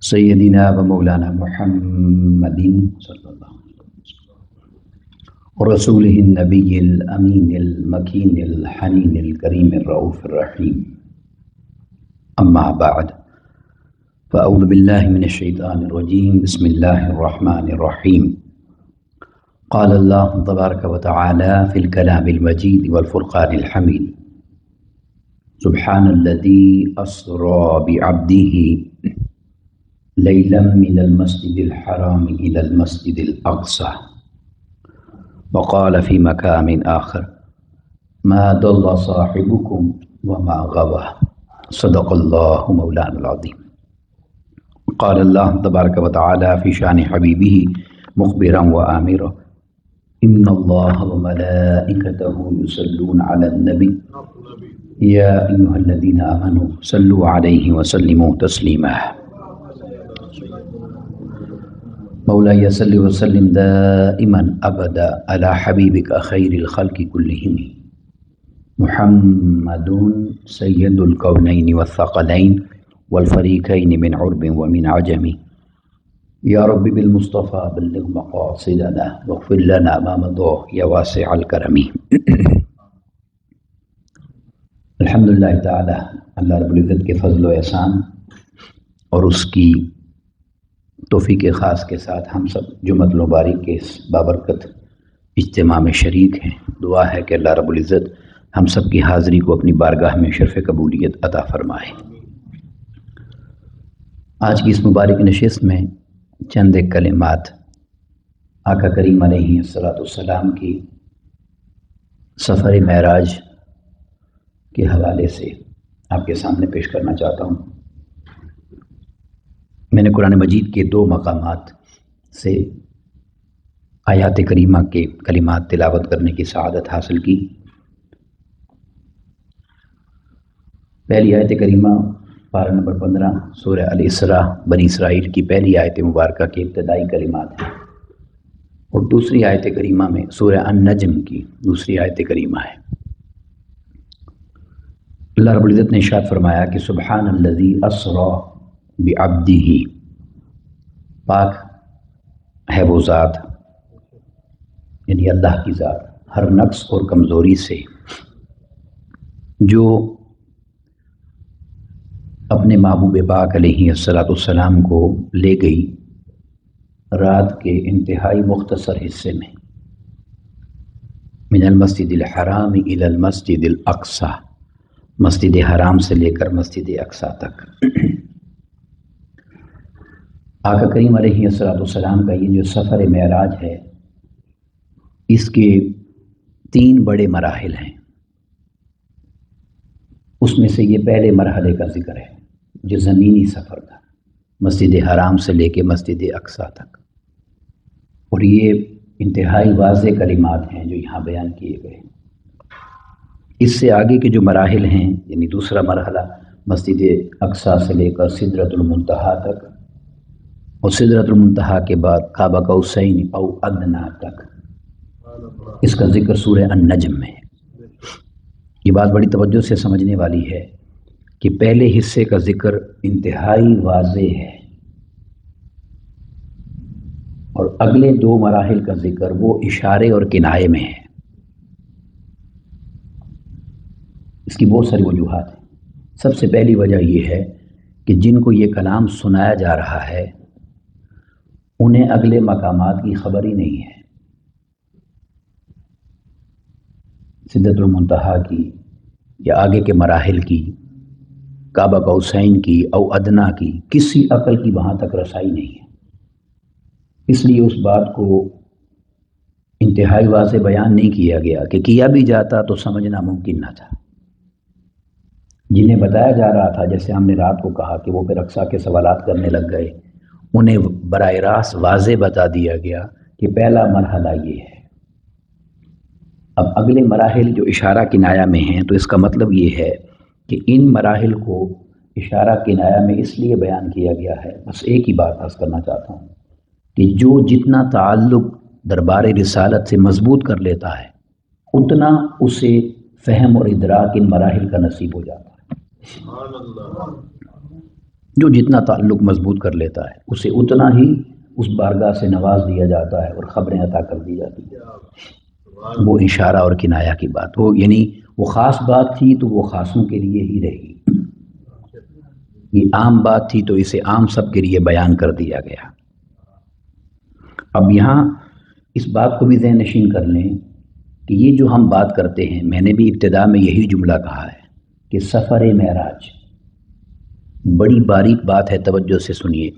سیدنا و مولانا محمد صلی اللہ علیہ وسلم ورسولہ النبی الامین المکین الحنین الکریم الرؤوف الرحیم اما بعد فاعوذ باللہ من الشیطان الرجیم بسم اللہ الرحمن الرحیم قال اللہ تبارک و تعالی فی الکلام المجید والفرقان الحمید سبحان الذی اسری بعبدہ لیلا من المسجد الحرام الى المسجد الاقصى وقال في مقام آخر ما ضل صاحبكم وما غوى صدق الله مولانا العظيم. قال الله تبارك وتعالى في شان حبيبه مخبرا وآمرا إن الله وملائكته يصلون على النبي يا أيها الذين آمنوا صلوا عليه وسلموا تسليما. مولاي صل وسلم دائما ابدا على حبيبك خير الخلق كلهم محمد سيد الكونين والثقلين والفريقين من عرب ومن عجم يا رب بالمصطفى بلغ مقاصدنا واغفر لنا ما مضى يا واسع الكرم. الحمدللہ تعالی اللہ رب العزت کے فضل و احسان اور اس کی توفیق خاص کے ساتھ ہم سب جمعۃ المبارک کے اس بابرکت اجتماع میں شریک ہیں. دعا ہے کہ اللہ رب العزت ہم سب کی حاضری کو اپنی بارگاہ میں شرف قبولیت عطا فرمائے. آج کی اس مبارک نشست میں چند ایک کلمات آقا کریم علیہ الصلوۃ والسلام کی سفر معراج کے حوالے سے آپ کے سامنے پیش کرنا چاہتا ہوں. میں نے قرآن مجید کے دو مقامات سے آیات کریمہ کے کلمات تلاوت کرنے کی سعادت حاصل کی. پہلی آیت کریمہ پارہ نمبر 15 سورہ الاسراء بنی اسرائیل کی پہلی آیت مبارکہ کے ابتدائی کلمات ہیں، اور دوسری آیت کریمہ میں سورہ النجم کی دوسری آیت کریمہ ہے. اللہ رب العزت نے ارشاد فرمایا کہ سبحان الذی اسری بعبدہ، پاک ہے وہ ذات یعنی اللہ کی ذات ہر نقص اور کمزوری سے جو اپنے محبوب پاک علیہ الصلوۃ والسلام کو لے گئی رات کے انتہائی مختصر حصے میں من المسجد الحرام الی المسجد الاقصی، مسجد حرام سے لے کر مسجد اقصی تک. آقا کریم علیہ الصلوۃ والسلام کا یہ جو سفر معراج ہے اس کے 3 بڑے مراحل ہیں. اس میں سے یہ پہلے مرحلے کا ذکر ہے جو زمینی سفر تھا مسجد حرام سے لے کے مسجد اقصی تک، اور یہ انتہائی واضح کلمات ہیں جو یہاں بیان کیے گئے. اس سے آگے کے جو مراحل ہیں یعنی دوسرا مرحلہ مسجد اقصی سے لے کر سدرۃ المنتہا تک، اور سدرۃ المنتہا کے بعد قاب قوسین او ادنیٰ تک، اس کا ذکر سورہ النجم میں ہے. یہ بات بڑی توجہ سے سمجھنے والی ہے کہ پہلے حصے کا ذکر انتہائی واضح ہے اور اگلے 2 مراحل کا ذکر وہ اشارے اور کنایے میں ہے. اس کی بہت ساری وجوہات ہیں. سب سے پہلی وجہ یہ ہے کہ جن کو یہ کلام سنایا جا رہا ہے انہیں اگلے مقامات کی خبر ہی نہیں ہے، سدرۃ المنتہا کی یا آگے کے مراحل کی، قاب قوسین کی او ادنیٰ کی، کسی عقل کی وہاں تک رسائی نہیں ہے. اس لیے اس بات کو انتہائی واضح بیان نہیں کیا گیا کہ کیا بھی جاتا تو سمجھنا ممکن نہ تھا. جنہیں بتایا جا رہا تھا، جیسے ہم نے رات کو کہا کہ وہ پھر اقصیٰ کے سوالات کرنے لگ گئے، انہیں براہ راست واضح بتا دیا گیا کہ پہلا مرحلہ یہ ہے. اب اگلے مراحل جو اشارہ کنایہ میں ہیں تو اس کا مطلب یہ ہے کہ ان مراحل کو اشارہ کنایہ میں اس لیے بیان کیا گیا ہے. بس ایک ہی بات عرض کرنا چاہتا ہوں کہ جو جتنا تعلق دربار رسالت سے مضبوط کر لیتا ہے اتنا اسے فہم اور ادراک ان مراحل کا نصیب ہو جاتا ہے. جو جتنا تعلق مضبوط کر لیتا ہے اسے اتنا ہی اس بارگاہ سے نواز دیا جاتا ہے اور خبریں عطا کر دی جاتی ہیں۔ وہ اشارہ اور کنایہ کی بات ہو، یعنی وہ خاص بات تھی تو وہ خاصوں کے لیے ہی رہی، یہ عام بات تھی تو اسے عام سب کے لیے بیان کر دیا گیا۔ اب یہاں اس بات کو بھی ذہن نشین کر لیں کہ یہ جو ہم بات کرتے ہیں، میں نے بھی ابتدا میں یہی جملہ کہا ہے کہ سفر معراج بڑی باریک بات ہے، توجہ سے سنیے۔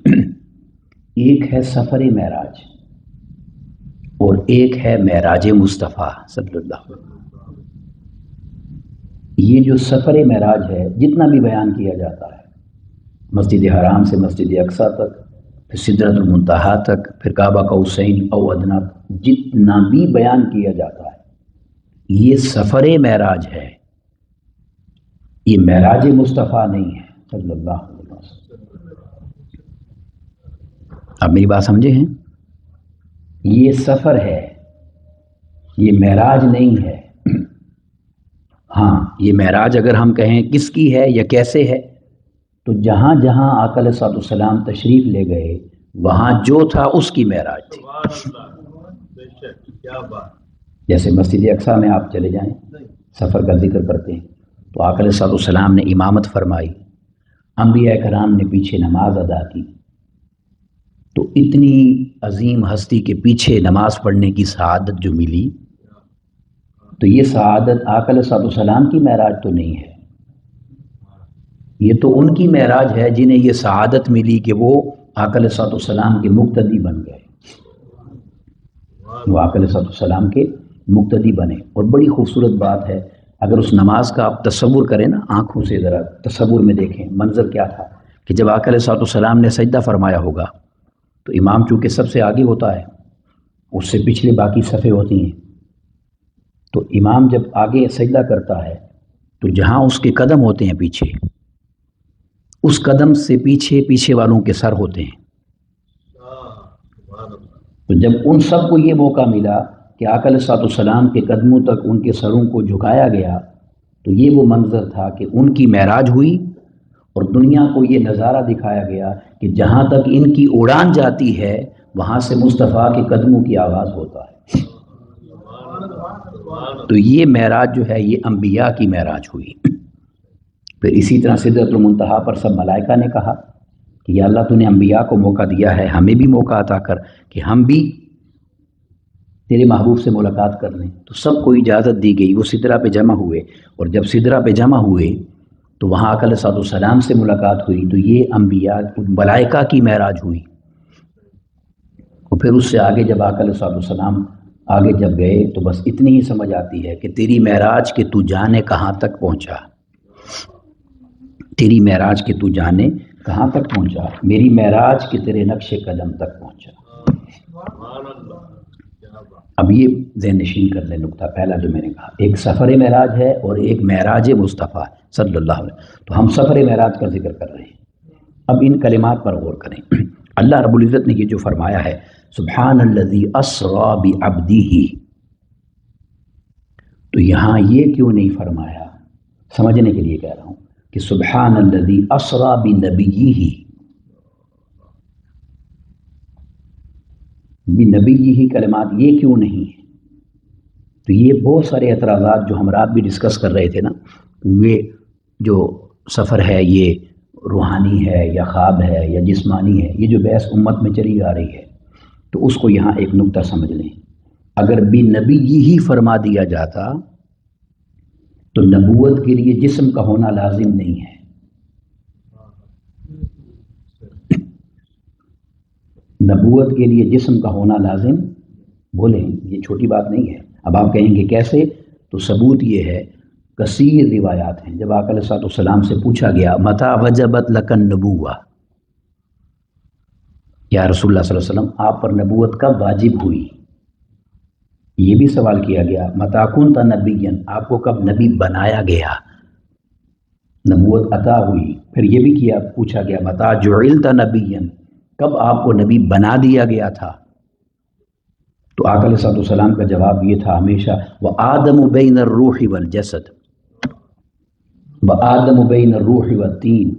ایک ہے سفر معراج اور ایک ہے معراج مصطفیٰ صلی اللہ علیہ وسلم۔ یہ جو سفر معراج ہے جتنا بھی بیان کیا جاتا ہے، مسجد حرام سے مسجد اقصیٰ تک، پھر سدرۃ المنتہا تک، پھر کعبہ قوسین او ادنیٰ، جتنا بھی بیان کیا جاتا ہے یہ سفر معراج ہے، یہ معراج مصطفیٰ نہیں ہے صلی اللہ علیہ وسلم۔ آپ میری بات سمجھے ہیں؟ یہ سفر ہے، یہ معراج نہیں ہے۔ ہاں یہ معراج اگر ہم کہیں کس کی ہے یا کیسے ہے، تو جہاں جہاں آقا علیہ الصلوۃ والسلام تشریف لے گئے وہاں جو تھا اس کی معراج تھی۔ جیسے مسجد اقصیٰ میں آپ چلے جائیں، سفر کا ذکر کرتے ہیں تو آقا علیہ الصلوۃ والسلام نے امامت فرمائی، انبیاء کرام نے پیچھے نماز ادا کی، تو اتنی عظیم ہستی کے پیچھے نماز پڑھنے کی سعادت جو ملی، تو یہ سعادت آقا علیہ الصلوۃ والسلام کی معراج تو نہیں ہے، یہ تو ان کی معراج ہے جنہیں یہ سعادت ملی کہ وہ آقا علیہ الصلوۃ والسلام کے مقتدی بن گئے، وہ آقا علیہ الصلوۃ والسلام کے مقتدی بنے۔ اور بڑی خوبصورت بات ہے، اگر اس نماز کا آپ تصور کریں نا، آنکھوں سے ذرا تصور میں دیکھیں منظر کیا تھا کہ جب آقا علیہ الصلوۃ والسلام نے سجدہ فرمایا ہوگا تو امام چونکہ سب سے آگے ہوتا ہے، اس سے پچھلے باقی صفیں ہوتی ہیں، تو امام جب آگے سجدہ کرتا ہے تو جہاں اس کے قدم ہوتے ہیں پیچھے، اس قدم سے پیچھے پیچھے والوں کے سر ہوتے ہیں، تو جب ان سب کو یہ موقع ملا کہ آقا علیہ الصلوۃ والسلام کے قدموں تک ان کے سروں کو جھکایا گیا، تو یہ وہ منظر تھا کہ ان کی معراج ہوئی اور دنیا کو یہ نظارہ دکھایا گیا کہ جہاں تک ان کی اڑان جاتی ہے وہاں سے مصطفیٰ کے قدموں کی آواز ہوتا ہے۔ تو یہ معراج جو ہے یہ انبیاء کی معراج ہوئی۔ پھر اسی طرح سدرۃ المنتہا پر سب ملائکہ نے کہا کہ یا اللہ تو نے انبیاء کو موقع دیا ہے، ہمیں بھی موقع عطا کر کہ ہم بھی تیرے محبوب سے ملاقات کر لیں، تو سب کو اجازت دی گئی، وہ سدرہ پہ جمع ہوئے، اور جب سدرہ پہ جمع ہوئے تو وہاں آقا علیہ الصلوۃ والسلام سے ملاقات ہوئی، تو یہ انبیاء ملائکہ کی معراج ہوئی۔ اور پھر اس سے آگے جب آقا علیہ الصلوۃ والسلام آگے جب گئے تو بس اتنی ہی سمجھ آتی ہے کہ تیری معراج کہ تو جانے کہاں تک پہنچا، تیری معراج کہ تو جانے کہاں تک پہنچا، میری معراج کہ تیرے نقش قدم تک پہنچا۔ اب یہ ذہن نشین کر لیں نقطہ پہلا جو میں نے کہا، ایک سفر معراج ہے اور ایک معراج مصطفیٰ صلی اللہ علیہ وسلم، تو ہم سفر معراج کا ذکر کر رہے ہیں۔ اب ان کلمات پر غور کریں۔ اللہ رب العزت نے یہ جو فرمایا ہے سبحان الذی اسری بعبدہ، تو یہاں یہ کیوں نہیں فرمایا، سمجھنے کے لیے کہہ رہا ہوں کہ سبحان الذی اسری بنبیہ، بنبیہ کلمات یہ کیوں نہیں ہے؟ تو یہ بہت سارے اعتراضات جو ہم رات بھی ڈسکس کر رہے تھے نا، یہ جو سفر ہے یہ روحانی ہے یا خواب ہے یا جسمانی ہے، یہ جو بحث امت میں چلی آ رہی ہے، تو اس کو یہاں ایک نقطہ سمجھ لیں۔ اگر بھی نبی ہی فرما دیا جاتا تو نبوت کے لیے جسم کا ہونا لازم نہیں ہے۔ نبوت کے لیے جسم کا ہونا لازم، بولیں یہ چھوٹی بات نہیں ہے۔ اب آپ کہیں گے کیسے؟ تو ثبوت یہ ہے، کثیر روایات ہیں۔ جب آقا علیہ الصلوۃ والسلام سے پوچھا گیا متى وجبت لک النبوہ، یا رسول اللہ صلی اللہ علیہ وسلم آپ پر نبوت کب واجب ہوئی، یہ بھی سوال کیا گیا۔ متى كنت نبیا، آپ کو کب نبی بنایا گیا، نبوت عطا ہوئی۔ پھر یہ بھی کیا، پوچھا گیا متى جعلت نبیا، کب آپ کو نبی بنا دیا گیا تھا؟ تو آقا علیہ الصلوۃ والسلام کا جواب یہ تھا ہمیشہ، وآدم بین الروح والجسد، وآدم بین الروح والتین،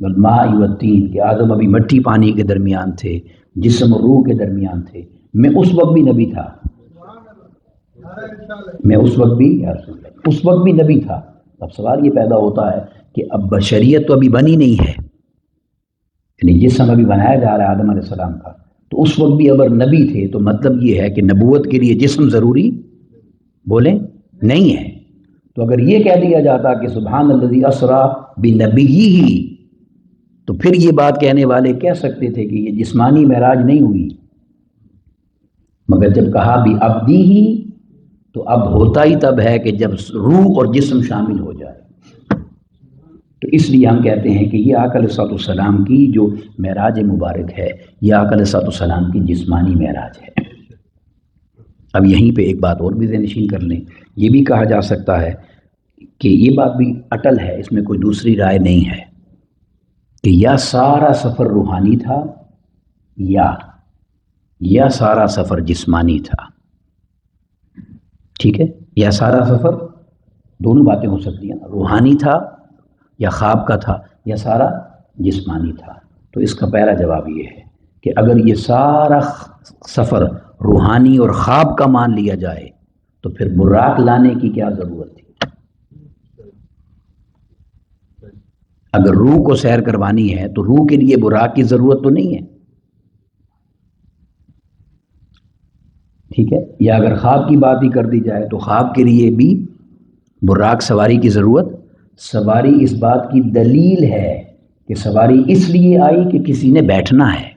والماء والتین کہ آدم ابھی مٹی پانی کے درمیان تھے، جسم اور روح کے درمیان تھے، میں اس وقت بھی نبی تھا، میں اس وقت بھی یا رسول اللہ اس وقت بھی نبی تھا۔ اب سوال یہ پیدا ہوتا ہے کہ اب بشریت تو ابھی بنی نہیں ہے، یعنی جسم ابھی بنایا جا رہا ہے آدم علیہ السلام کا، تو اس وقت بھی اگر نبی تھے تو مطلب یہ ہے کہ نبوت کے لیے جسم ضروری بولیں نہیں ہے۔ تو اگر یہ کہہ دیا جاتا کہ سبحان الذی اسریٰ بنبیہ، تو پھر یہ بات کہنے والے کہہ سکتے تھے کہ یہ جسمانی معراج نہیں ہوئی، مگر جب کہا بھی عبدی ہی تو اب ہوتا ہی تب ہے کہ جب روح اور جسم شامل ہو جائے۔ تو اس لیے ہم کہتے ہیں کہ یہ آقا علیہ السلام کی جو معراج مبارک ہے، یہ آقا علیہ السلام کی جسمانی معراج ہے۔ اب یہیں پہ ایک بات اور بھی ذہن نشین کر لیں، یہ بھی کہا جا سکتا ہے کہ یہ بات بھی اٹل ہے، اس میں کوئی دوسری رائے نہیں ہے کہ یا سارا سفر روحانی تھا یا سارا سفر جسمانی تھا، ٹھیک ہے، یا سارا سفر، دونوں باتیں ہو سکتی ہیں، روحانی تھا یا خواب کا تھا یا سارا جسمانی تھا۔ تو اس کا پہلا جواب یہ ہے کہ اگر یہ سارا سفر روحانی اور خواب کا مان لیا جائے تو پھر براق لانے کی کیا ضرورت تھی؟ اگر روح کو سیر کروانی ہے تو روح کے لیے براق کی ضرورت تو نہیں ہے، ٹھیک ہے، یا اگر خواب کی بات ہی کر دی جائے تو خواب کے لیے بھی براق سواری کی ضرورت، سواری اس بات کی دلیل ہے کہ سواری اس لیے آئی کہ کسی نے بیٹھنا ہے،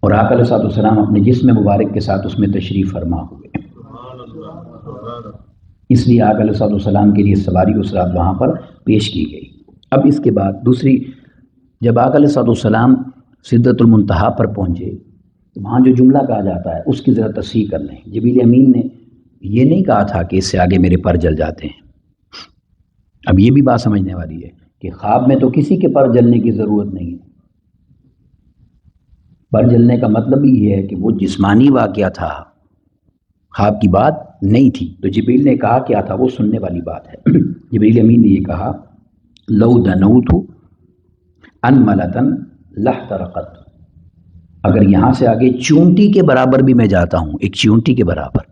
اور آقا علیہ السلام اپنے جسم مبارک کے ساتھ اس میں تشریف فرما ہوئے، اس لیے آقا علیہ السلام کے لیے سواری اس رات وہاں پر پیش کی گئی۔ اب اس کے بعد دوسری، جب آقا علیہ السلام سدرۃ المنتہا پر پہنچے تو وہاں جو جملہ کہا جاتا ہے اس کی ذرا تصحیح کر لیں۔ جبریل امین نے یہ نہیں کہا تھا کہ اس سے آگے میرے پر جل جاتے ہیں۔ اب یہ بھی بات سمجھنے والی ہے کہ خواب میں تو کسی کے پر جلنے کی ضرورت نہیں ہے، پر جلنے کا مطلب یہ ہے کہ وہ جسمانی واقعہ تھا، خواب کی بات نہیں تھی۔ تو جبریل نے کہا کیا تھا، وہ سننے والی بات ہے۔ جبریل امین نے یہ کہا لو دنوت انملتن لاحترقت، اگر یہاں سے آگے چونٹی کے برابر بھی میں جاتا ہوں، ایک چونٹی کے برابر،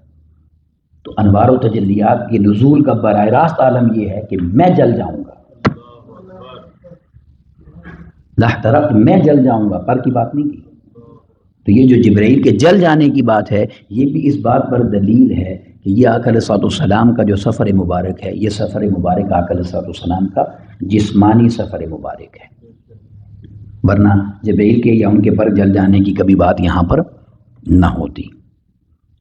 تو انوار و تجلیات کے نزول کا براہ راست عالم یہ ہے کہ میں جل جاؤں گا، لاحترقت، میں جل جاؤں گا، پر کی بات نہیں کی۔ تو یہ جو جبرائیل کے جل جانے کی بات ہے، یہ بھی اس بات پر دلیل ہے کہ یہ آقا علیہ السلام کا جو سفر مبارک ہے، یہ سفر مبارک آقا علیہ السلام کا جسمانی سفر مبارک ہے، ورنہ جبرائیل کے یا ان کے پر جل جانے کی کبھی بات یہاں پر نہ ہوتی۔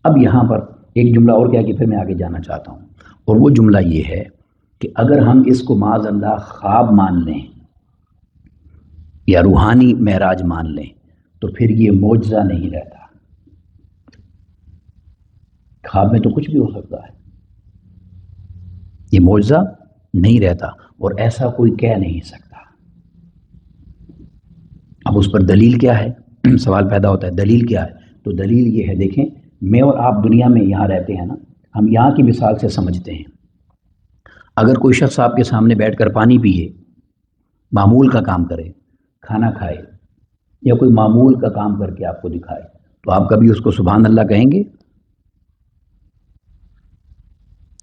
اب یہاں پر ایک جملہ اور کیا کہ پھر میں آگے جانا چاہتا ہوں، اور وہ جملہ یہ ہے کہ اگر ہم اس کو معاذ اللہ خواب مان لیں یا روحانی معراج مان لیں تو پھر یہ معجزہ نہیں رہتا۔ خواب میں تو کچھ بھی ہو سکتا ہے، یہ معجزہ نہیں رہتا، اور ایسا کوئی کہہ نہیں سکتا۔ اب اس پر دلیل کیا ہے؟ سوال پیدا ہوتا ہے دلیل کیا ہے؟ تو دلیل یہ ہے، دیکھیں میں اور آپ دنیا میں یہاں رہتے ہیں نا، ہم یہاں کی مثال سے سمجھتے ہیں۔ اگر کوئی شخص آپ کے سامنے بیٹھ کر پانی پیے، معمول کا کام کرے، کھانا کھائے، یا کوئی معمول کا کام کر کے آپ کو دکھائے، تو آپ کبھی اس کو سبحان اللہ کہیں گے؟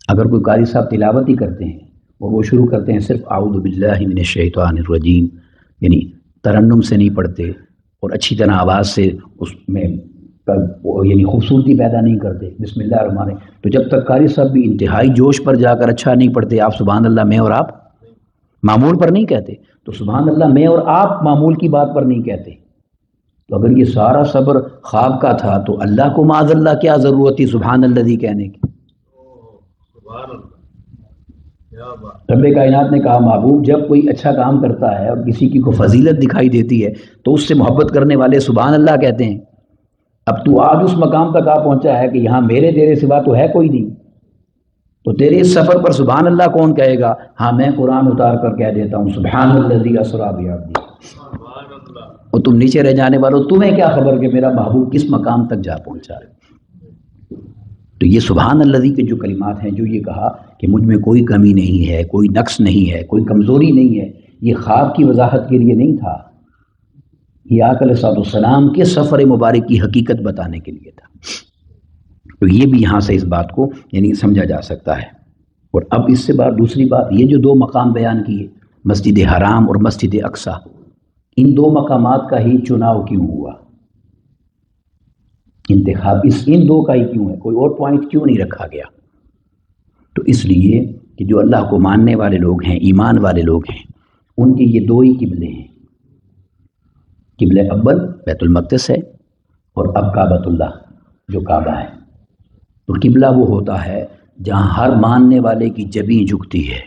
اگر کوئی قاری صاحب تلاوت ہی کرتے ہیں اور وہ شروع کرتے ہیں صرف اعوذ باللہ من الشیطان الرجیم، یعنی ترنم سے نہیں پڑھتے اور اچھی طرح آواز سے اس میں یعنی خوبصورتی پیدا نہیں کرتے، بسم اللہ الرحمن الرحیم، تو جب تک قاری صاحب بھی انتہائی جوش پر جا کر اچھا نہیں پڑھتے، آپ سبحان اللہ میں اور آپ معمول پر نہیں کہتے، تو سبحان اللہ میں اور آپ معمول کی بات پر نہیں کہتے۔ تو اگر یہ سارا صبر خواب کا تھا تو اللہ کو معاذ اللہ کیا ضرورت تھی سبحان اللہ کہنے کی؟ رب کائنات نے کہا محبوب جب کوئی اچھا کام کرتا ہے اور کسی کی کو فضیلت دکھائی دیتی ہے تو اس سے محبت کرنے والے سبحان اللہ کہتے ہیں۔ اب تو آج اس مقام تک آ پہنچا ہے کہ یہاں میرے تیرے سوا تو ہے کوئی نہیں، تو تیرے اس سفر پر سبحان اللہ کون کہے گا؟ ہاں میں قرآن اتار کر کہہ دیتا ہوں سبحان الذی اسریٰ بعبدہ، اور تم نیچے رہ جانے والوں تمہیں کیا خبر کہ میرا محبوب کس مقام تک جا پہنچا ہے۔ تو یہ سبحان الذی کے جو کلمات ہیں، جو یہ کہا کہ مجھ میں کوئی کمی نہیں ہے، کوئی نقص نہیں ہے، کوئی کمزوری نہیں ہے، یہ خواب کی وضاحت کے لیے نہیں تھا، یہ آقا علیہ السلام کے سفر مبارک کی حقیقت بتانے کے لیے تھا۔ تو یہ بھی یہاں سے اس بات کو یعنی سمجھا جا سکتا ہے۔ اور اب اس سے بعد دوسری بات، یہ جو دو مقام بیان کیے، مسجد حرام اور مسجد اقصیٰ، ان دو مقامات کا ہی چناؤ کیوں ہوا؟ انتخاب ان دو کا ہی کیوں ہے؟ کوئی اور پوائنٹ کیوں نہیں رکھا گیا؟ تو اس لیے کہ جو اللہ کو ماننے والے لوگ ہیں، ایمان والے لوگ ہیں، ان کے یہ دو ہی قبلے ہیں۔ قبلہ اول بیت المقدس ہے، اور اب کعبۃ اللہ جو کعبہ ہے۔ تو قبلہ وہ ہوتا ہے جہاں ہر ماننے والے کی جبیں جھکتی ہے،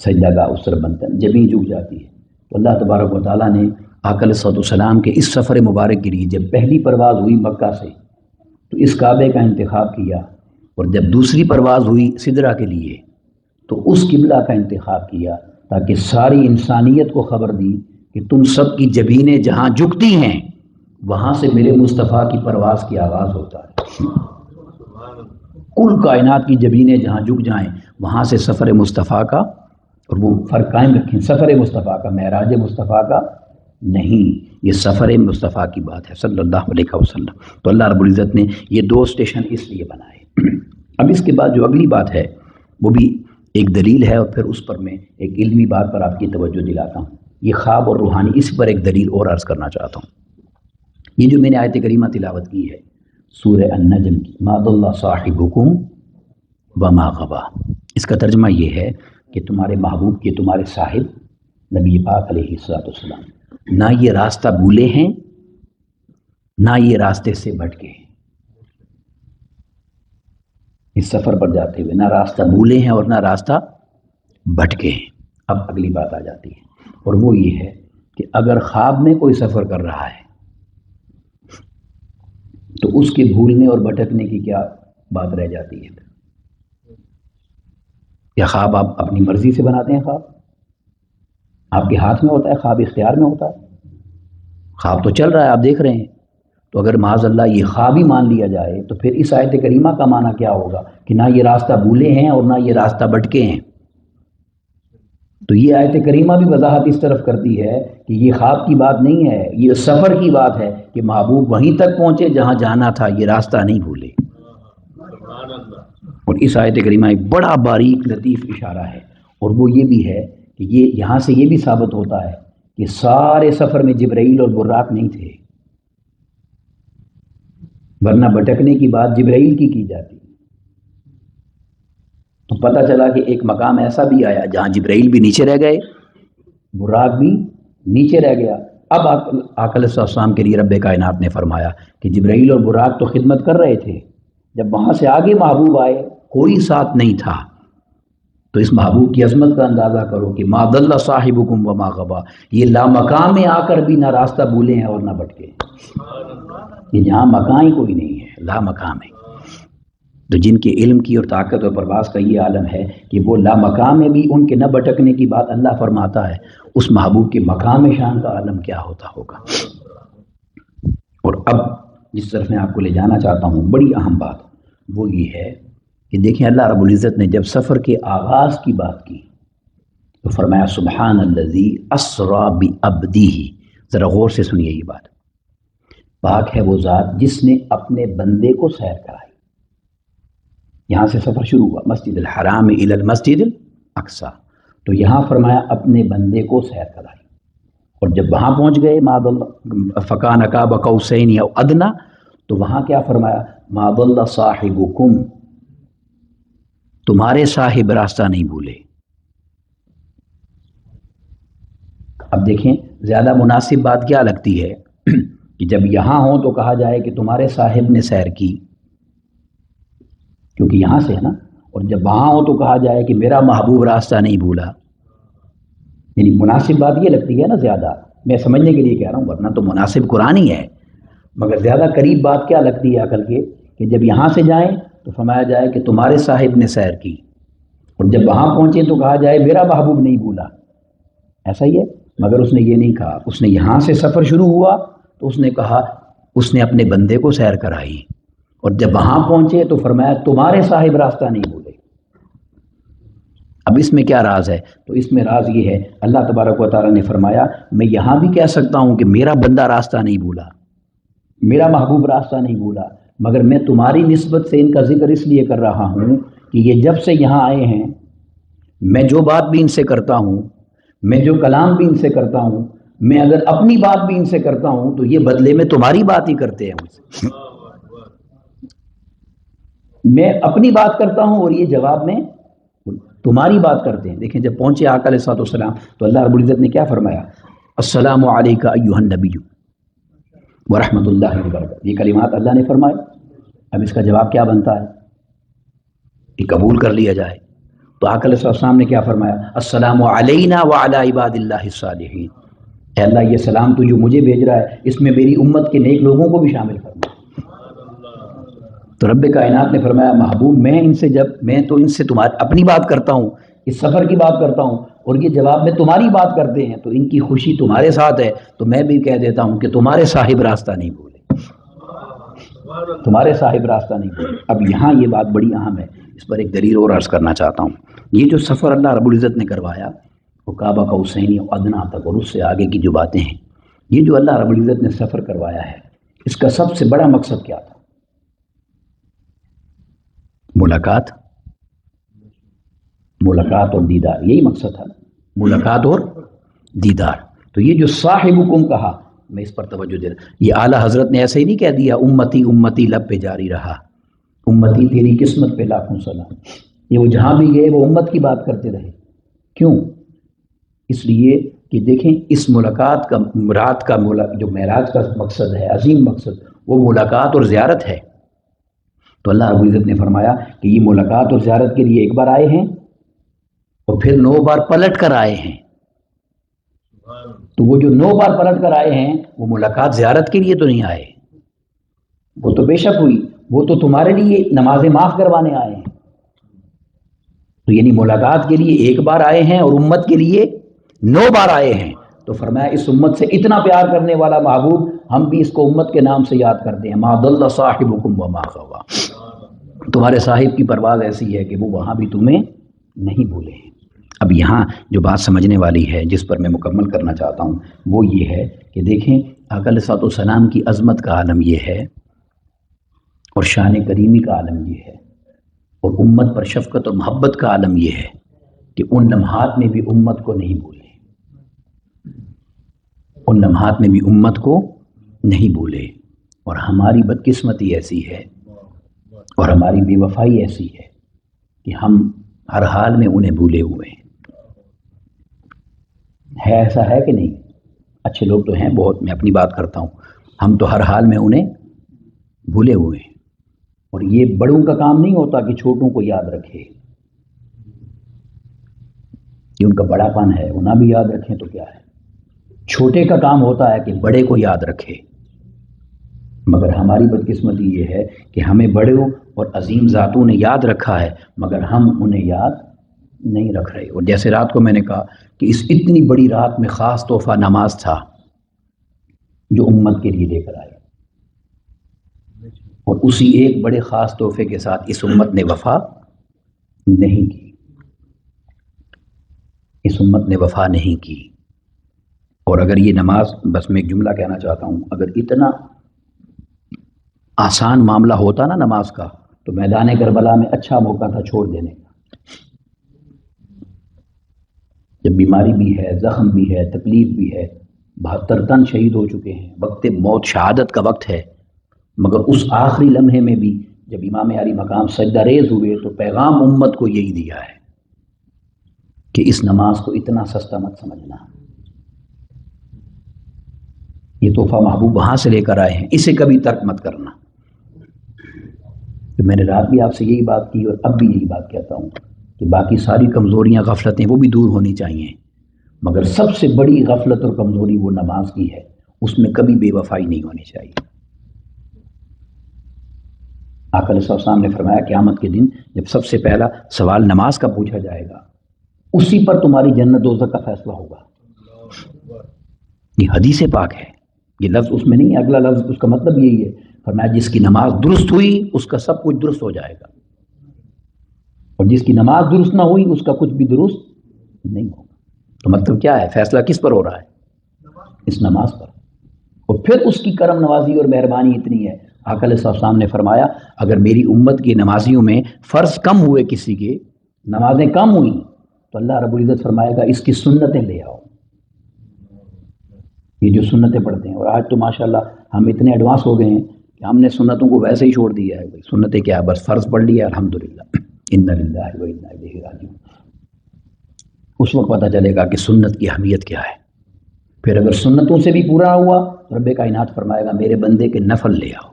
سجدہ گاہ اس طرح بنتا ہے، جبیں جھک جاتی ہے۔ تو اللہ تبارک و تعالیٰ نے آقا علیہ السلام کے اس سفر مبارک کے لیے جب پہلی پرواز ہوئی مکہ سے تو اس کعبے کا انتخاب کیا، اور جب دوسری پرواز ہوئی سدرہ کے لیے تو اس قبلہ کا انتخاب کیا، تاکہ ساری انسانیت کو خبر دی کہ تم سب کی جبینیں جہاں جھکتی ہیں وہاں سے میرے مصطفیٰ کی پرواز کی آغاز ہوتا ہے۔ کل کائنات کی جبینیں جہاں جھک جائیں وہاں سے سفر مصطفیٰ کا، اور وہ فرق قائم رکھیں، سفر مصطفیٰ کا، معراج مصطفیٰ کا نہیں، یہ سفر مصطفیٰ کی بات ہے صلی اللہ علیہ وسلم۔ تو اللہ رب العزت نے یہ دو اسٹیشن اس لیے بنائے۔ اب اس کے بعد جو اگلی بات ہے وہ بھی ایک دلیل ہے، اور پھر اس پر میں ایک علمی بات پر آپ کی توجہ دلاتا ہوں۔ یہ خواب اور روحانی، اس پر ایک دلیل اور عرض کرنا چاہتا ہوں۔ یہ جو میں نے آیت کریمہ تلاوت کی ہے سورہ النجم کی، ما ضل صاحبکم وما غوی، اس کا ترجمہ یہ ہے کہ تمہارے محبوب کے، تمہارے صاحب نبی پاک علیہ السلام نہ یہ راستہ بھولے ہیں نہ یہ راستے سے بھٹکے ہیں۔ اس سفر پر جاتے ہوئے نہ راستہ بھولے ہیں اور نہ راستہ بھٹکے ہیں۔ اب اگلی بات آ جاتی ہے، اور وہ یہ ہے کہ اگر خواب میں کوئی سفر کر رہا ہے تو اس کے بھولنے اور بھٹکنے کی کیا بات رہ جاتی ہے؟ یا خواب آپ اپنی مرضی سے بناتے ہیں؟ خواب آپ کے ہاتھ میں ہوتا ہے؟ خواب اختیار میں ہوتا ہے؟ خواب تو چل رہا ہے، آپ دیکھ رہے ہیں۔ تو اگر معاذ اللہ یہ خواب ہی مان لیا جائے تو پھر اس آیت کریمہ کا معنی کیا ہوگا کہ نہ یہ راستہ بھولے ہیں اور نہ یہ راستہ بھٹکے ہیں؟ تو یہ آیت کریمہ بھی وضاحت اس طرف کرتی ہے کہ یہ خواب کی بات نہیں ہے، یہ سفر کی بات ہے کہ محبوب وہیں تک پہنچے جہاں جانا تھا، یہ راستہ نہیں بھولے۔ اور اس آیت کریمہ ایک بڑا باریک لطیف اشارہ ہے، اور وہ یہ بھی ہے کہ یہ یہاں سے یہ بھی ثابت ہوتا ہے کہ سارے سفر میں جبرائیل اور براق نہیں تھے، ورنہ بھٹکنے کی بات جبرائیل کی جاتی۔ تو پتہ چلا کہ ایک مقام ایسا بھی آیا جہاں جبرائیل بھی نیچے رہ گئے، براق بھی نیچے رہ گیا۔ اب آقا علیہ السلام کے لیے رب کائنات نے فرمایا کہ جبرائیل اور براق تو خدمت کر رہے تھے، جب وہاں سے آگے محبوب آئے کوئی ساتھ نہیں تھا، تو اس محبوب کی عظمت کا اندازہ کرو کہ ما ضل صاحبکم وما غوی، یہ لامقام میں آ کر بھی نہ راستہ بھولے ہیں اور نہ بھٹکے۔ یہ جہاں مکان ہی کوئی نہیں ہے، لامقام ہے۔ تو جن کے علم کی اور طاقت اور پرواز کا یہ عالم ہے کہ وہ لامقام میں بھی ان کے نہ بھٹکنے کی بات اللہ فرماتا ہے، اس محبوب کے مقام شان کا عالم کیا ہوتا ہوگا۔ اور اب جس طرف میں آپ کو لے جانا چاہتا ہوں، بڑی اہم بات وہ یہ ہے کہ دیکھیں اللہ رب العزت نے جب سفر کے آغاز کی بات کی تو فرمایا سبحان الذی اسری بعبدہ۔ ذرا غور سے سنیے یہ بات، پاک ہے وہ ذات جس نے اپنے بندے کو سیر کرائی۔ یہاں سے سفر شروع ہوا، مسجد الحرام الی المسجد الاقصی، تو یہاں فرمایا اپنے بندے کو سیر کرائی، اور جب وہاں پہنچ گئے ما ضل فکان قاب قوسین او ادنی، تو وہاں کیا فرمایا ما ضل صاحبکم، تمہارے صاحب راستہ نہیں بھولے۔ اب دیکھیں زیادہ مناسب بات کیا لگتی ہے کہ جب یہاں ہوں تو کہا جائے کہ تمہارے صاحب نے سیر کی، کیونکہ یہاں سے ہے نا، اور جب وہاں ہو تو کہا جائے کہ میرا محبوب راستہ نہیں بھولا۔ یعنی مناسب بات یہ لگتی ہے نا زیادہ، میں سمجھنے کے لیے کہہ رہا ہوں، ورنہ تو مناسب قرآن ہی ہے، مگر زیادہ قریب بات کیا لگتی ہے عقل کے کہ جب یہاں سے جائیں تو فرمایا جائے کہ تمہارے صاحب نے سیر کی، اور جب وہاں پہنچے تو کہا جائے میرا محبوب نہیں بھولا۔ ایسا ہی ہے، مگر اس نے یہ نہیں کہا، اس نے یہاں سے سفر شروع ہوا تو اس نے کہا اس نے اپنے بندے کو سیر کرائی، اور جب وہاں پہنچے تو فرمایا تمہارے صاحب راستہ نہیں بھولے۔ اب اس میں کیا راز ہے؟ تو اس میں راز یہ ہے، اللہ تبارک و تعالیٰ نے فرمایا میں یہاں بھی کہہ سکتا ہوں کہ میرا بندہ راستہ نہیں بھولا، میرا محبوب راستہ نہیں بھولا، مگر میں تمہاری نسبت سے ان کا ذکر اس لیے کر رہا ہوں کہ یہ جب سے یہاں آئے ہیں میں جو بات بھی ان سے کرتا ہوں، میں جو کلام بھی ان سے کرتا ہوں، میں اگر اپنی بات بھی ان سے کرتا ہوں تو یہ بدلے میں تمہاری بات ہی کرتے ہیں مجھ سے۔ میں اپنی بات کرتا ہوں اور یہ جواب میں تمہاری بات کرتے ہیں۔ دیکھیں جب پہنچے آقا علیہ الصلوۃ والسلام تو اللہ رب العزت نے کیا فرمایا؟ السلام علیک ایھا النبی ورحمۃ اللہ وبرکاتہ، یہ کلمات اللہ نے فرمائے۔ اب اس کا جواب کیا بنتا ہے کہ قبول کر لیا جائے۔ تو آقا علیہ السلام نے کیا فرمایا؟ السلام علینا وعلی عباد اللہ الصالحین، اے اللہ یہ سلام تو جو مجھے بھیج رہا ہے اس میں میری امت کے نیک لوگوں کو بھی شامل فرما۔ تو رب کائنات نے فرمایا محبوب میں تو ان سے تمہاری اپنی بات کرتا ہوں، اس سفر کی بات کرتا ہوں، اور یہ جواب میں تمہاری بات کرتے ہیں تو ان کی خوشی تمہارے ساتھ ہے، تو میں بھی کہہ دیتا ہوں کہ تمہارے صاحب راستہ نہیں بھولے، تمہارے صاحب راستہ نہیں بھولے۔ اب یہاں یہ بات بڑی اہم ہے، اس پر ایک دلیل اور عرض کرنا چاہتا ہوں۔ یہ جو سفر اللہ رب العزت نے کروایا وہ کعبہ قوسین و ادنیٰ تک اور اس سے آگے کی جو باتیں ہیں، یہ جو اللہ رب العزت نے سفر کروایا ہے اس کا سب سے بڑا مقصد کیا تھا؟ ملاقات اور دیدار، یہی مقصد تھا، ملاقات اور دیدار۔ تو یہ جو صاحبکم کہا، میں اس پر توجہ دے رہا، یہ اعلیٰ حضرت نے ایسے ہی نہیں کہہ دیا امتی امتی لب پہ جاری رہا، امتی تیری قسمت پہ لاکھوں سلام۔ یہ وہ جہاں بھی گئے وہ امت کی بات کرتے رہے۔ کیوں؟ اس لیے کہ دیکھیں اس ملاقات کا رات کا جو معراج کا مقصد ہے، عظیم مقصد، وہ ملاقات اور زیارت ہے۔ تو اللہ رب العزت نے فرمایا کہ یہ ملاقات اور زیارت کے لیے ایک بار آئے ہیں اور پھر 9 بار پلٹ کر آئے ہیں۔ تو وہ جو 9 بار پلٹ کر آئے ہیں وہ ملاقات زیارت کے لیے تو نہیں آئے، وہ تو بے شک ہوئی، وہ تو تمہارے لیے نمازیں معاف کروانے آئے ہیں۔ تو یعنی ملاقات کے لیے ایک بار آئے ہیں اور امت کے لیے 9 بار آئے ہیں۔ تو فرمایا اس امت سے اتنا پیار کرنے والا محبوب ہم بھی اس کو امت کے نام سے یاد کرتے ہیں، ما ضل صاحبکم وما غویٰ، تمہارے صاحب کی پرواز ایسی ہے کہ وہ وہاں بھی تمہیں نہیں بھولے ہیں۔ اب یہاں جو بات سمجھنے والی ہے جس پر میں مکمل کرنا چاہتا ہوں وہ یہ ہے کہ دیکھیں آقا علیہ الصلوۃ والسلام کی عظمت کا عالم یہ ہے اور شان کریمی کا عالم یہ ہے اور امت پر شفقت اور محبت کا عالم یہ ہے کہ ان لمحات میں بھی امت کو نہیں بھولے، ان لمحات میں بھی امت کو نہیں بھولے۔ اور ہماری بدقسمتی ایسی ہے اور ہماری بے وفائی ایسی ہے کہ ہم ہر حال میں انہیں بھولے ہوئے ہیں۔ ایسا ہے کہ نہیں؟ اچھے لوگ تو ہیں بہت، میں اپنی بات کرتا ہوں، ہم تو ہر حال میں انہیں بھولے ہوئے ہیں۔ اور یہ بڑوں کا کام نہیں ہوتا کہ چھوٹوں کو یاد رکھے، یہ ان کا بڑا پن ہے، وہ نہ بھی یاد رکھیں تو کیا ہے۔ چھوٹے کا کام ہوتا ہے کہ بڑے کو یاد رکھے، مگر ہماری بدقسمتی یہ ہے کہ ہمیں بڑوں اور عظیم ذاتوں نے یاد رکھا ہے مگر ہم انہیں یاد نہیں رکھ رہے۔ اور جیسے رات کو میں نے کہا کہ اس اتنی بڑی رات میں خاص تحفہ نماز تھا جو امت کے لیے لے کر آئے، اور اسی ایک بڑے خاص تحفے کے ساتھ اس امت نے وفا نہیں کی، اس امت نے وفا نہیں کی۔ اور اگر یہ نماز، بس میں ایک جملہ کہنا چاہتا ہوں، اگر اتنا آسان معاملہ ہوتا نا نماز کا تو میدان کربلا میں اچھا موقع تھا چھوڑ دینے کا۔ جب بیماری بھی ہے، زخم بھی ہے، تکلیف بھی ہے، 72 تن شہید ہو چکے ہیں، وقت موت شہادت کا وقت ہے، مگر اس آخری لمحے میں بھی جب امام علی مقام سجدہ ریز ہوئے تو پیغام امت کو یہی دیا ہے کہ اس نماز کو اتنا سستا مت سمجھنا، یہ تحفہ محبوب وہاں سے لے کر آئے ہیں، اسے کبھی ترک مت کرنا۔ تو میں نے رات بھی آپ سے یہی بات کی اور اب بھی یہی بات کہتا ہوں کہ باقی ساری کمزوریاں غفلتیں وہ بھی دور ہونی چاہیے، مگر سب سے بڑی غفلت اور کمزوری وہ نماز کی ہے، اس میں کبھی بے وفائی نہیں ہونی چاہیے۔ آقا علیہ السلام نے فرمایا قیامت کے دن جب سب سے پہلا سوال نماز کا پوچھا جائے گا اسی پر تمہاری جنت دوزخ کا فیصلہ ہوگا۔ یہ حدیث پاک ہے، یہ لفظ اس میں نہیں ہے، اگلا لفظ اس کا مطلب یہی ہے، فرمایا جس کی نماز درست ہوئی اس کا سب کچھ درست ہو جائے گا، اور جس کی نماز درست نہ ہوئی اس کا کچھ بھی درست نہیں ہوگا۔ تو مطلب کیا ہے؟ فیصلہ کس پر ہو رہا ہے؟ اس نماز پر۔ اور پھر اس کی کرم نوازی اور مہربانی اتنی ہے، آقا علیہ السلام نے فرمایا اگر میری امت کی نمازیوں میں فرض کم ہوئے، کسی کے نمازیں کم ہوئیں، تو اللہ رب العزت فرمائے گا اس کی سنتیں لے آؤ، یہ جو سنتیں پڑھتے ہیں۔ اور آج تو ماشاءاللہ ہم اتنے ایڈوانس ہو گئے ہیں کہ ہم نے سنتوں کو ویسے ہی چھوڑ دیا ہے، سنتیں کیا ہے، بس فرض پڑھ لیا الحمدللہ، انا للہ و انا الیہ راجعون۔ اس وقت پتہ چلے گا کہ سنت کی اہمیت کیا ہے۔ پھر اگر سنتوں سے بھی پورا ہوا تو رب کائنات فرمائے گا میرے بندے کے نفل لے آؤ،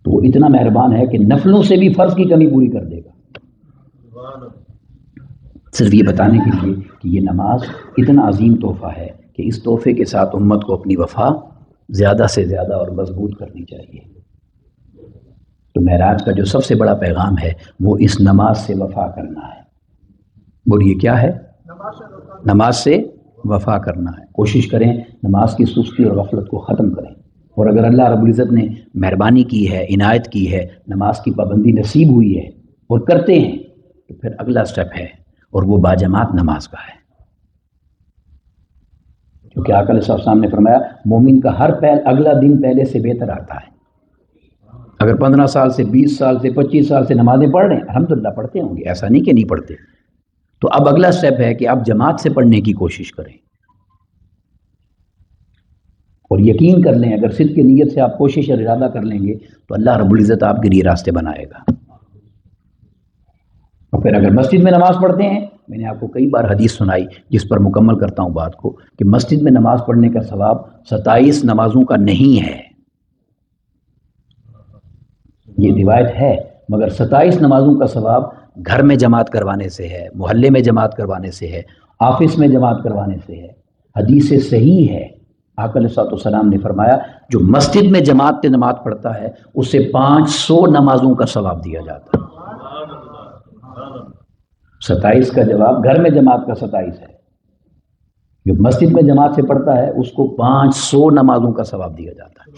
تو وہ اتنا مہربان ہے کہ نفلوں سے بھی فرض کی کمی پوری کر دے گا، صرف یہ بتانے کے لیے کہ یہ نماز اتنا عظیم تحفہ ہے کہ اس تحفے کے ساتھ امت کو اپنی وفا زیادہ سے زیادہ اور مضبوط کرنی چاہیے۔ تو معراج کا جو سب سے بڑا پیغام ہے وہ اس نماز سے وفا کرنا ہے۔ بولیے کیا ہے؟ نماز سے وفا کرنا ہے۔ کوشش کریں نماز کی سستی اور غفلت کو ختم کریں، اور اگر اللہ رب العزت نے مہربانی کی ہے، عنایت کی ہے، نماز کی پابندی نصیب ہوئی ہے اور کرتے ہیں، تو پھر اگلا سٹیپ ہے اور وہ باجماعت نماز کا ہے، کیونکہ آقا علیہ السلام نے فرمایا مومن کا ہر اگلا دن پہلے سے بہتر آتا ہے۔ اگر 15 سال سے 20 سال سے 25 سال سے نمازیں پڑھ رہے ہیں، الحمدللہ پڑھتے ہوں گے، ایسا نہیں کہ نہیں پڑھتے، تو اب اگلا سٹیپ ہے کہ آپ جماعت سے پڑھنے کی کوشش کریں، اور یقین کر لیں اگر صدق کی نیت سے آپ کوشش اور ارادہ کر لیں گے تو اللہ رب العزت آپ کے لیے راستے بنائے گا۔ اور پھر اگر مسجد میں نماز پڑھتے ہیں، میں نے آپ کو کئی بار حدیث سنائی جس پر مکمل کرتا ہوں بات کو، کہ مسجد میں نماز پڑھنے کا ثواب 27 نمازوں کا نہیں ہے، یہ روایت ہے، مگر 27 نمازوں کا ثواب گھر میں جماعت کروانے سے ہے، محلے میں جماعت کروانے سے ہے، آفس میں جماعت کروانے سے ہے۔ حدیث صحیح ہے، آقا علیہ السلام نے فرمایا جو مسجد میں جماعت سے نماز پڑھتا ہے اسے 500 نمازوں کا ثواب دیا جاتا ہے۔ 27 کا جواب گھر میں جماعت کا 27 ہے، جو مسجد میں جماعت سے پڑھتا ہے اس کو 500 نمازوں کا ثواب دیا جاتا ہے۔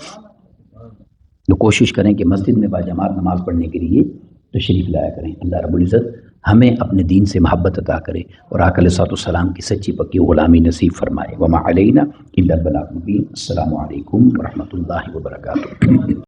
تو کوشش کریں کہ مسجد میں باجماعت نماز پڑھنے کے لیے تشریف لایا کریں۔ اللہ رب العزت ہمیں اپنے دین سے محبت عطا کرے اور آقا علیہ السلام کی سچی پکی غلامی نصیب فرمائے۔ وما علینا الا البلاغ المبین۔ السلام علیکم ورحمۃ اللہ وبرکاتہ۔